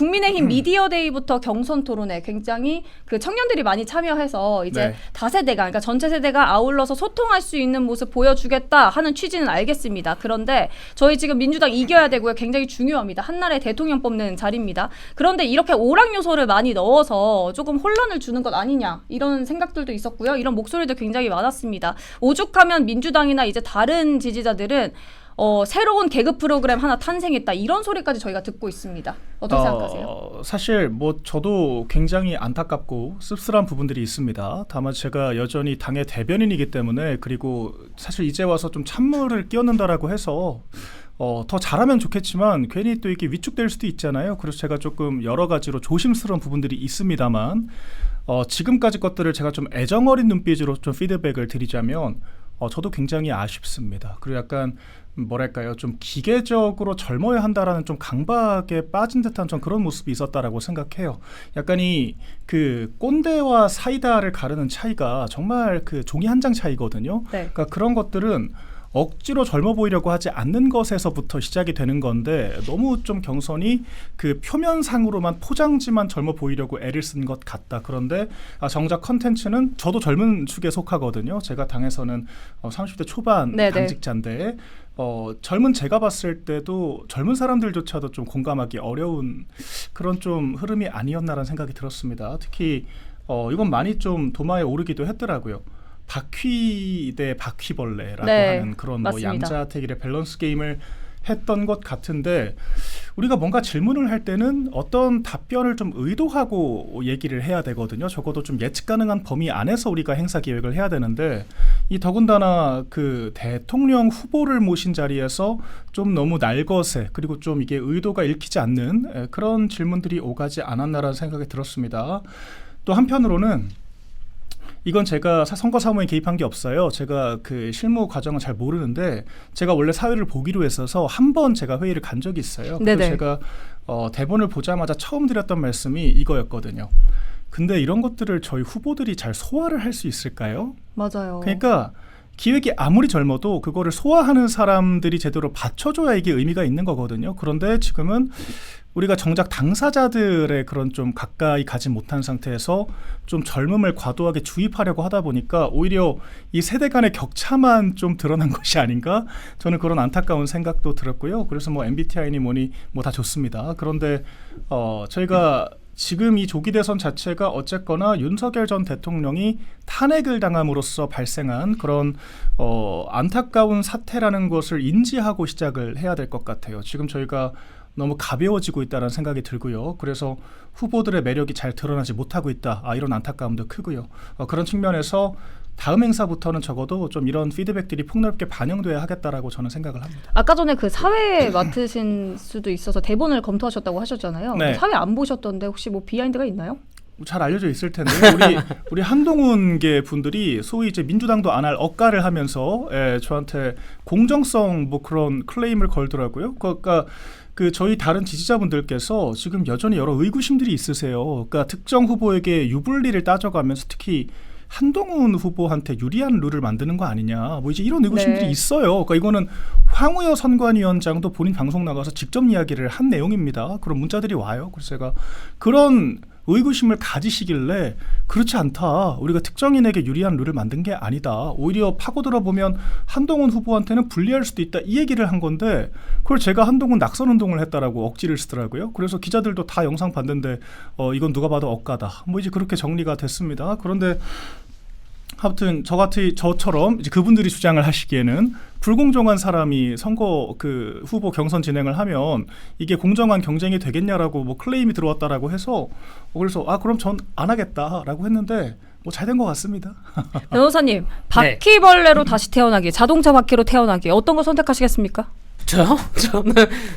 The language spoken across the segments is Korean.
국민의힘 미디어데이부터 경선 토론에 굉장히 그 청년들이 많이 참여해서 이제 네. 다세대가 그러니까 전체 세대가 아울러서 소통할 수 있는 모습 보여주겠다 하는 취지는 알겠습니다. 그런데 저희 지금 민주당 이겨야 되고요. 굉장히 중요합니다. 한나라의 대통령 뽑는 자리입니다. 그런데 이렇게 오락 요소를 많이 넣어서 조금 혼란을 주는 것 아니냐 이런 생각들도 있었고요. 이런 목소리도 굉장히 많았습니다. 오죽하면 민주당이나 이제 다른 지지자들은 새로운 개그 프로그램 하나 탄생했다 이런 소리까지 저희가 듣고 있습니다. 어떻게 생각하세요? 사실 뭐 저도 굉장히 안타깝고 씁쓸한 부분들이 있습니다. 다만 제가 여전히 당의 대변인이기 때문에 그리고 사실 이제 와서 좀 찬물을 끼얹는다라고 해서 더 잘하면 좋겠지만 괜히 또 이게 위축될 수도 있잖아요. 그래서 제가 조금 여러 가지로 조심스러운 부분들이 있습니다만 지금까지 것들을 제가 좀 애정어린 눈빛으로 좀 피드백을 드리자면 저도 굉장히 아쉽습니다. 그리고 약간 뭐랄까요, 좀 기계적으로 젊어야 한다라는 좀 강박에 빠진 듯한 좀 그런 모습이 있었다라고 생각해요. 약간 그 꼰대와 사이다를 가르는 차이가 정말 그 종이 한 장 차이거든요. 네. 그러니까 그런 것들은 억지로 젊어 보이려고 하지 않는 것에서부터 시작이 되는 건데 너무 좀 경선이 그 표면상으로만 포장지만 젊어 보이려고 애를 쓴 것 같다. 그런데 정작 컨텐츠는 저도 젊은 축에 속하거든요. 제가 당에서는 30대 초반 네네. 당직자인데 젊은 제가 봤을 때도 젊은 사람들조차도 좀 공감하기 어려운 그런 좀 흐름이 아니었나라는 생각이 들었습니다. 특히 이건 많이 좀 도마에 오르기도 했더라고요. 바퀴 대 바퀴벌레라고 네, 하는 그런 맞습니다. 양자택일의 밸런스 게임을 했던 것 같은데 우리가 뭔가 질문을 할 때는 어떤 답변을 좀 의도하고 얘기를 해야 되거든요. 적어도 좀 예측 가능한 범위 안에서 우리가 행사 기획을 해야 되는데 이 더군다나 그 대통령 후보를 모신 자리에서 좀 너무 날것에 그리고 좀 이게 의도가 읽히지 않는 그런 질문들이 오가지 않았나라는 생각이 들었습니다. 또 한편으로는 이건 제가 선거 사무에 개입한 게 없어요. 제가 그 실무 과정은 잘 모르는데 제가 원래 사회를 보기로 했어서 한 번 제가 회의를 간 적이 있어요. 그래서 네네. 제가 대본을 보자마자 처음 드렸던 말씀이 이거였거든요. 근데 이런 것들을 저희 후보들이 잘 소화를 할 수 있을까요? 맞아요. 그러니까 기획이 아무리 젊어도 그거를 소화하는 사람들이 제대로 받쳐줘야 이게 의미가 있는 거거든요. 그런데 지금은 우리가 정작 당사자들의 그런 좀 가까이 가지 못한 상태에서 좀 젊음을 과도하게 주입하려고 하다 보니까 오히려 이 세대 간의 격차만 좀 드러난 것이 아닌가? 저는 그런 안타까운 생각도 들었고요. 그래서 뭐 MBTI니 뭐니 뭐 다 좋습니다. 그런데 저희가 지금 이 조기 대선 자체가 어쨌거나 윤석열 전 대통령이 탄핵을 당함으로써 발생한 그런 안타까운 사태라는 것을 인지하고 시작을 해야 될 것 같아요. 지금 저희가 너무 가벼워지고 있다는 생각이 들고요. 그래서 후보들의 매력이 잘 드러나지 못하고 있다. 이런 안타까움도 크고요. 그런 측면에서 다음 행사부터는 적어도 좀 이런 피드백들이 폭넓게 반영돼야 하겠다라고 저는 생각을 합니다. 아까 전에 그 사회 맡으신 수도 있어서 대본을 검토하셨다고 하셨잖아요. 네. 사회 안 보셨던데 혹시 뭐 비하인드가 있나요? 잘 알려져 있을 텐데 우리 한동훈계 분들이 소위 이제 민주당도 안 할 억가를 하면서 저한테 공정성 뭐 그런 클레임을 걸더라고요. 그러니까 그 저희 다른 지지자분들께서 지금 여전히 여러 의구심들이 있으세요. 그러니까 특정 후보에게 유불리를 따져가면서 특히 한동훈 후보한테 유리한 룰을 만드는 거 아니냐. 뭐 이제 이런 의구심들이 네. 있어요. 그러니까 이거는 황우여 선관위원장도 본인 방송 나가서 직접 이야기를 한 내용입니다. 그런 문자들이 와요. 그래서 제가 그런 의구심을 가지시길래 그렇지 않다. 우리가 특정인에게 유리한 룰을 만든 게 아니다. 오히려 파고들어 보면 한동훈 후보한테는 불리할 수도 있다. 이 얘기를 한 건데 그걸 제가 한동훈 낙선운동을 했다라고 억지를 쓰더라고요. 그래서 기자들도 다 영상 봤는데 이건 누가 봐도 억가다. 뭐 이제 그렇게 정리가 됐습니다. 그런데 아무튼 저처럼 이제 그분들이 주장을 하시기에는 불공정한 사람이 선거 그 후보 경선 진행을 하면 이게 공정한 경쟁이 되겠냐라고 뭐 클레임이 들어왔다라고 해서 그래서 그럼 전 안 하겠다라고 했는데 뭐 잘 된 것 같습니다. 변호사님, 바퀴벌레로 다시 태어나기, 자동차 바퀴로 태어나기 어떤 거 선택하시겠습니까? 저요?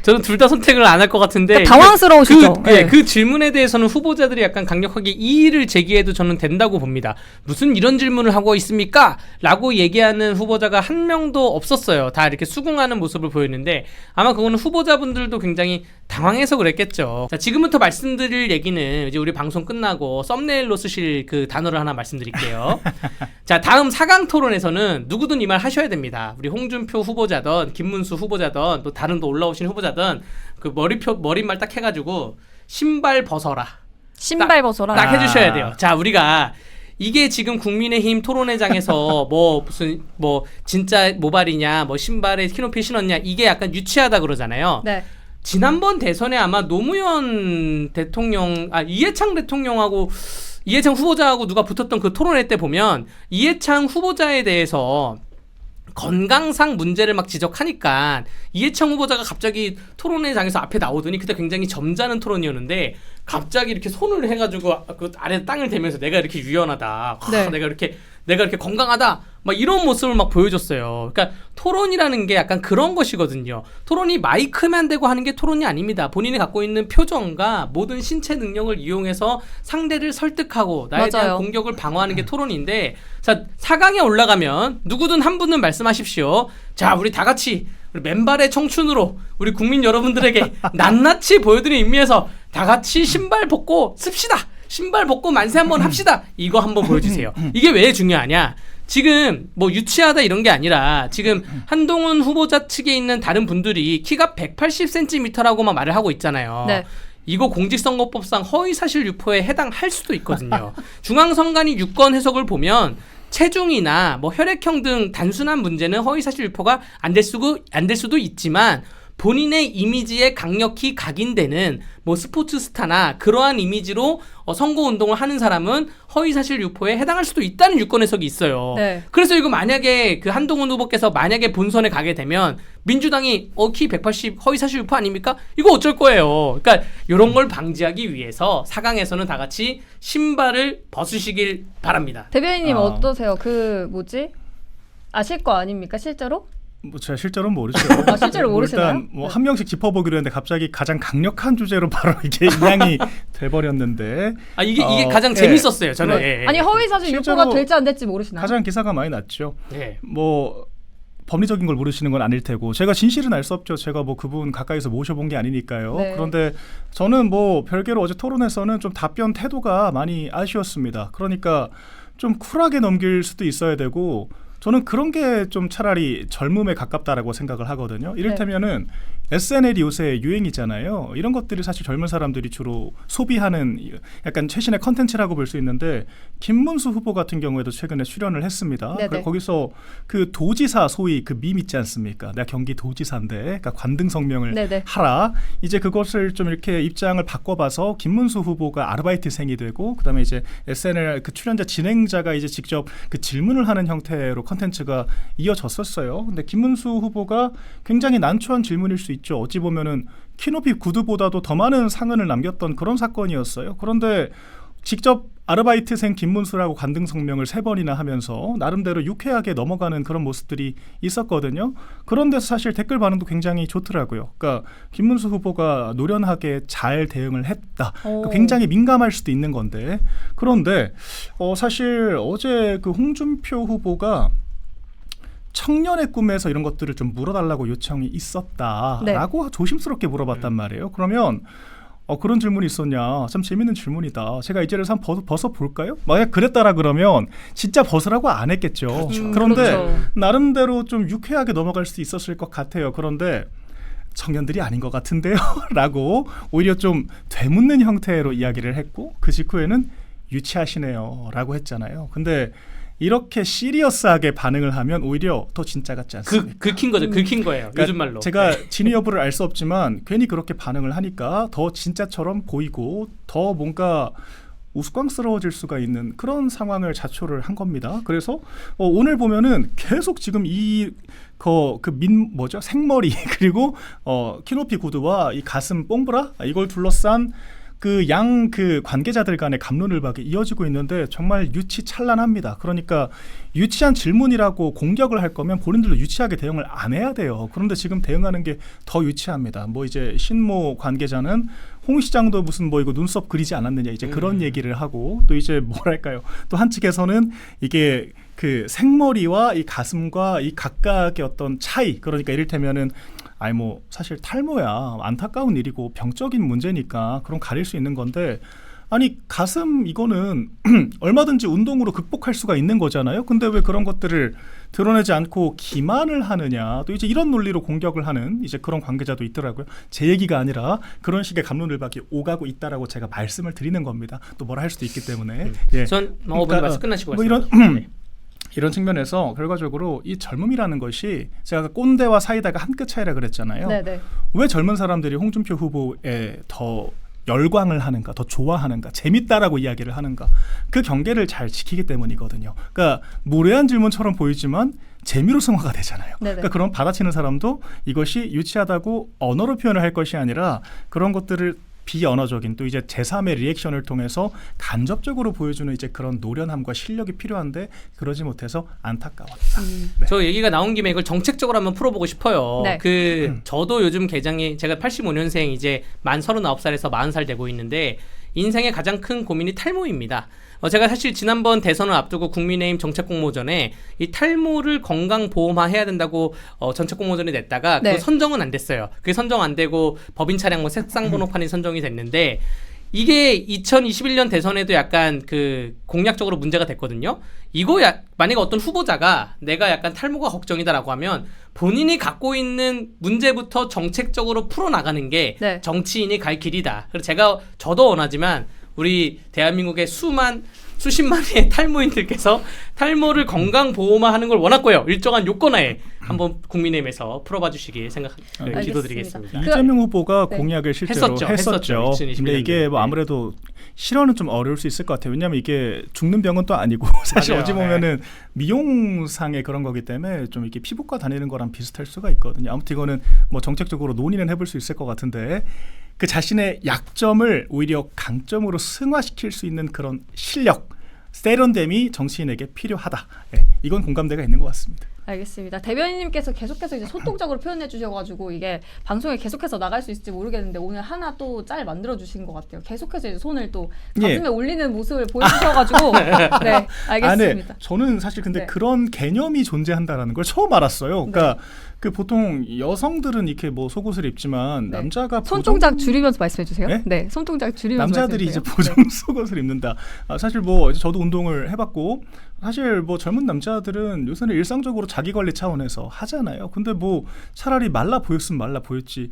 저는 둘 다 선택을 안 할 것 같은데 그러니까 당황스러우시죠? 그 질문에 대해서는 후보자들이 약간 강력하게 이의를 제기해도 저는 된다고 봅니다. 무슨 이런 질문을 하고 있습니까? 라고 얘기하는 후보자가 한 명도 없었어요. 다 이렇게 수긍하는 모습을 보였는데 아마 그거는 후보자분들도 굉장히 당황해서 그랬겠죠. 자, 지금부터 말씀드릴 얘기는 이제 우리 방송 끝나고 썸네일로 쓰실 그 단어를 하나 말씀드릴게요. 자, 다음 4강 토론에서는 누구든 이 말 하셔야 됩니다. 우리 홍준표 후보자든 김문수 후보자든 또 다른 또 올라오신 후보자든 그 머릿말 딱 해가지고 신발 벗어라. 신발 벗어라. 딱 해주셔야 돼요. 자, 우리가 이게 지금 국민의힘 토론회장에서 뭐 무슨 뭐 진짜 모발이냐, 뭐 신발에 키높이 신었냐, 이게 약간 유치하다 그러잖아요. 네. 지난번 대선에 아마 노무현 대통령, 이해창 대통령하고 이해창 후보자하고 누가 붙었던 그 토론회 때 보면 이해창 후보자에 대해서 건강상 문제를 막 지적하니까 이해창 후보자가 갑자기 토론회장에서 앞에 나오더니 그때 굉장히 점잖은 토론이었는데 갑자기 이렇게 손을 해가지고 그 아래 땅을 대면서 내가 이렇게 유연하다, 네. 내가 이렇게 건강하다, 막 이런 모습을 막 보여줬어요. 그러니까 토론이라는 게 약간 그런 것이거든요. 토론이 마이크만 대고 하는 게 토론이 아닙니다. 본인이 갖고 있는 표정과 모든 신체 능력을 이용해서 상대를 설득하고 나에 대한 맞아요. 공격을 방어하는 게 토론인데, 자, 4강에 올라가면 누구든 한 분은 말씀하십시오. 자, 우리 다 같이 우리 맨발의 청춘으로 우리 국민 여러분들에게 낱낱이 보여드리는 의미에서 다 같이 신발 벗고 씁시다. 신발 벗고 만세 한번 합시다. 이거 한번 보여주세요. 이게 왜 중요하냐? 지금 뭐 유치하다 이런 게 아니라 지금 한동훈 후보자 측에 있는 다른 분들이 키가 180cm라고만 말을 하고 있잖아요. 네. 이거 공직선거법상 허위사실 유포에 해당할 수도 있거든요. 중앙선관위 유권 해석을 보면 체중이나 뭐 혈액형 등 단순한 문제는 허위사실 유포가 안 될 수도 있지만 본인의 이미지에 강력히 각인되는 뭐 스포츠 스타나 그러한 이미지로 선거운동을 하는 사람은 허위사실 유포에 해당할 수도 있다는 유권 해석이 있어요. 네. 그래서 이거 만약에 그 한동훈 후보께서 만약에 본선에 가게 되면 민주당이 키 180 허위사실 유포 아닙니까? 이거 어쩔 거예요. 그러니까 이런 걸 방지하기 위해서 4강에서는 다 같이 신발을 벗으시길 바랍니다. 대변인님 아. 어떠세요? 그 뭐지? 아실 거 아닙니까 실제로? 뭐 제가 실제로는 모르죠. 실제로 모르시나요? 일단 뭐 네. 한 명씩 짚어보기로 했는데 갑자기 가장 강력한 주제로 바로 이게 인양이 돼버렸는데 이게 어, 가장 예. 재밌었어요. 저는. 예, 예. 아니 허위사실 실제로 유포가 될지 안 될지 모르시나요? 가장 기사가 많이 났죠. 예. 뭐 법리적인 걸 모르시는 건 아닐 테고 제가 진실은 알 수 없죠. 제가 뭐 그분 가까이서 모셔본 게 아니니까요. 네. 그런데 저는 뭐 별개로 어제 토론에서는 좀 답변 태도가 많이 아쉬웠습니다. 그러니까 좀 쿨하게 넘길 수도 있어야 되고 저는 그런 게 좀 차라리 젊음에 가깝다라고 생각을 하거든요. 이를테면은 SNL이 요새 유행이잖아요. 이런 것들이 사실 젊은 사람들이 주로 소비하는 약간 최신의 컨텐츠라고 볼 수 있는데 김문수 후보 같은 경우에도 최근에 출연을 했습니다. 네네. 거기서 그 도지사 소위 그 밈 있지 않습니까? 내가 경기 도지사인데 그러니까 관등 성명을 네네. 하라. 이제 그것을 좀 이렇게 입장을 바꿔봐서 김문수 후보가 아르바이트생이 되고 그다음에 이제 SNL 그 출연자 진행자가 이제 직접 그 질문을 하는 형태로 컨텐츠가 이어졌었어요. 근데 김문수 후보가 굉장히 난처한 질문일 수 있죠. 어찌 보면은 키높이 구두보다도 더 많은 상흔을 남겼던 그런 사건이었어요. 그런데 직접 아르바이트생 김문수라고 관등 성명을 3번이나 하면서 나름대로 유쾌하게 넘어가는 그런 모습들이 있었거든요. 그런데 사실 댓글 반응도 굉장히 좋더라고요. 그러니까 김문수 후보가 노련하게 잘 대응을 했다. 그러니까 굉장히 민감할 수도 있는 건데 그런데 사실 어제 그 홍준표 후보가 청년의 꿈에서 이런 것들을 좀 물어달라고 요청이 있었다라고 네. 조심스럽게 물어봤단 말이에요. 그러면 그런 질문이 있었냐? 참 재밌는 질문이다. 제가 이 자리에서 한번 벗어볼까요? 만약 그랬다라 그러면 진짜 벗으라고 안 했겠죠. 그런데 그렇죠. 나름대로 좀 유쾌하게 넘어갈 수 있었을 것 같아요. 그런데 청년들이 아닌 것 같은데요? 라고 오히려 좀 되묻는 형태로 이야기를 했고 그 직후에는 유치하시네요. 라고 했잖아요. 근데 이렇게 시리어스하게 반응을 하면 오히려 더 진짜 같지 않습니까? 긁힌 거죠. 긁힌 거예요. 그러니까 요즘 말로. 제가 진위 여부를 알 수 없지만 괜히 그렇게 반응을 하니까 더 진짜처럼 보이고 더 뭔가 우스꽝스러워질 수가 있는 그런 상황을 자초를 한 겁니다. 그래서 오늘 보면은 계속 지금 생머리 그리고 키높이 구두와 이 가슴 뽕브라 이걸 둘러싼 그 관계자들 간의 갑론을박이 이어지고 있는데 정말 유치찬란합니다. 그러니까 유치한 질문이라고 공격을 할 거면 본인들도 유치하게 대응을 안 해야 돼요. 그런데 지금 대응하는 게 더 유치합니다. 뭐 이제 신모 관계자는 홍 시장도 무슨 뭐 이거 눈썹 그리지 않았느냐 이제 그런 얘기를 하고 또 이제 뭐랄까요? 또 한측에서는 이게 그 생머리와 이 가슴과 이 각각의 어떤 차이 그러니까 이를테면은 사실 탈모야 안타까운 일이고 병적인 문제니까 그럼 가릴 수 있는 건데 아니 가슴 이거는 얼마든지 운동으로 극복할 수가 있는 거잖아요. 근데 왜 그런 것들을 드러내지 않고 기만을 하느냐. 또 이제 이런 논리로 공격을 하는 이제 그런 관계자도 있더라고요. 제 얘기가 아니라 그런 식의 갑론을박이 오가고 있다라고 제가 말씀을 드리는 겁니다. 또 뭐라 할 수도 있기 때문에. 예. 전 말씀 끝나시고 뭐 이런 측면에서 결과적으로 이 젊음이라는 것이 제가 아까 꼰대와 사이다가 한 끗 차이라 그랬잖아요. 네네. 왜 젊은 사람들이 홍준표 후보에 더 열광을 하는가, 더 좋아하는가, 재밌다라고 이야기를 하는가, 그 경계를 잘 지키기 때문이거든요. 그러니까 무례한 질문처럼 보이지만 재미로 승화가 되잖아요. 그러니까 그런 받아치는 사람도 이것이 유치하다고 언어로 표현을 할 것이 아니라 그런 것들을 비언어적인 또 이제 제3의 리액션을 통해서 간접적으로 보여주는 이제 그런 노련함과 실력이 필요한데 그러지 못해서 안타까웠다. 네. 저 얘기가 나온 김에 이걸 정책적으로 한번 풀어보고 싶어요. 네. 저도 요즘 개장이 제가 85년생 이제 만 39살에서 40살 되고 있는데 인생의 가장 큰 고민이 탈모입니다. 제가 사실 지난번 대선을 앞두고 국민의힘 정책공모전에 이 탈모를 건강보험화해야 된다고 정책공모전에 냈다가 네. 그거 선정은 안 됐어요. 그게 선정 안 되고 법인 차량 뭐 색상번호판이 선정이 됐는데 이게 2021년 대선에도 약간 그 공약적으로 문제가 됐거든요. 이거 만약에 어떤 후보자가 내가 약간 탈모가 걱정이다라고 하면 본인이 갖고 있는 문제부터 정책적으로 풀어나가는 게 네. 정치인이 갈 길이다. 그래서 저도 원하지만 우리 대한민국의 수십만의 탈모인들께서 탈모를 건강보험화하는 걸 원했고요. 일정한 요건하에 한번 국민의힘에서 풀어봐 주시길 기도드리겠습니다. 이재명 후보가 네. 공약을 실제로 했었죠. 근데 이게 뭐 아무래도 실현은 좀 어려울 수 있을 것 같아요. 왜냐하면 이게 죽는 병은 또 아니고 사실 맞아요. 어찌 보면은 미용상의 그런 거기 때문에 좀 이렇게 피부과 다니는 거랑 비슷할 수가 있거든요. 아무튼 이거는 뭐 정책적으로 논의는 해볼 수 있을 것 같은데 그 자신의 약점을 오히려 강점으로 승화시킬 수 있는 그런 실력, 세련됨이 정치인에게 필요하다. 네, 이건 공감대가 있는 것 같습니다. 알겠습니다. 대변인님께서 계속해서 이제 소통적으로 표현해 주셔가지고 이게 방송에 계속해서 나갈 수 있을지 모르겠는데 오늘 하나 또 짤 만들어 주신 것 같아요. 계속해서 이제 손을 또 가슴에 올리는 모습을 보여주셔가지고 네, 알겠습니다. 저는 사실 근데 네. 그런 개념이 존재한다라는 걸 처음 알았어요. 그러니까 그 보통 여성들은 이렇게 뭐 속옷을 입지만 네. 남자가 손동작 줄이면서 말씀해 주세요. 네? 네, 손동작 줄이면서 남자들이 말씀해 이제 주세요. 보정 속옷을 입는다. 사실 뭐 저도 운동을 해봤고 사실 뭐 젊은 남자들은 요새는 일상적으로 자기 관리 차원에서 하잖아요. 근데 뭐 차라리 말라 보였으면 말라 보였지.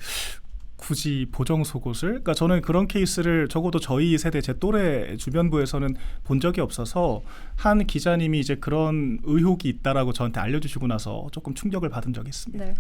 굳이 보정 속옷을? 그러니까 저는 그런 케이스를 적어도 저희 세대 제 또래 주변부에서는 본 적이 없어서 한 기자님이 이제 그런 의혹이 있다라고 저한테 알려주시고 나서 조금 충격을 받은 적이 있습니다. 네.